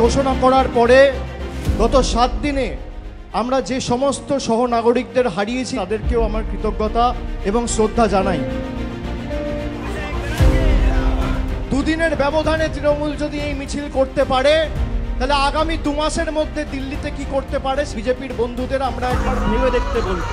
ঘোষণা করার পরে গত 7 দিনে আমরা যে সমস্ত সহনাগরিকদের হারিয়েছি তাদেরকেও আমার কৃতজ্ঞতা এবং শ্রদ্ধা জানাই। 2 দিনের ব্যবধানে তৃণমূল যদি এই মিছিল করতে পারে তাহলে আগামী 2 মাসের মধ্যে দিল্লিতে কি করতে পারে বিজেপির বন্ধুদের আমরা একবার ভেবে দেখতে বলব।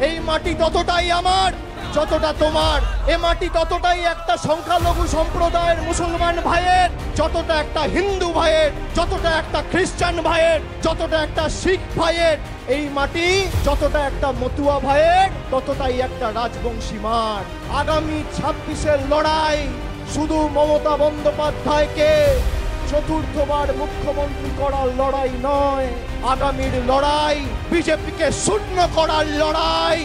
এই মাটি ততটাই আমার যতটা তোমার, এ মাটি ততটাই একটা সংখ্যালঘু সম্প্রদায়ের মুসলমান ভাইয়ের, যতটা একটা হিন্দু ভাইয়ের, যতটা একটা খ্রিস্টান ভাইয়ের, যতটা একটা শিখ ভাইয়ের। এই মাটি যতটা একটা মতুয়া ভাইয়ের, ততটাই একটা রাজবংশী মার। আগামী 26-এর লড়াই শুধু মমতা বন্দ্যোপাধ্যায়কে 4র্থবার মুখ্যমন্ত্রী করার লড়াই নয়, আগামীর লড়াই বিজেপিকে শূন্য করার লড়াই,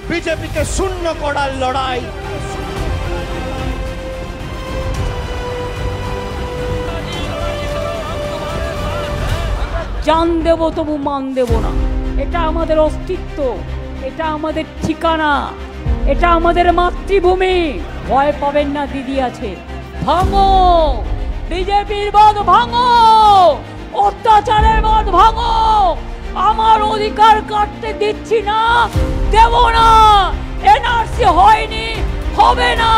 বিজেপিকে শূন্য করার লড়াই। জান দেব তবু মান দেব না, এটা আমাদের অস্তিত্ব, এটা আমাদের ঠিকানা, এটা আমাদের মাতৃভূমি। ভয় পাবেন না, দিদি আছে। ভাঙো বিজেপির বাঁধ, ভাঙো অত্যাচারের বাঁধ, ভাঙো। আমার অধিকার কাটতে দিচ্ছি না, দেব না। এনআরসি হয়নি, হবে না।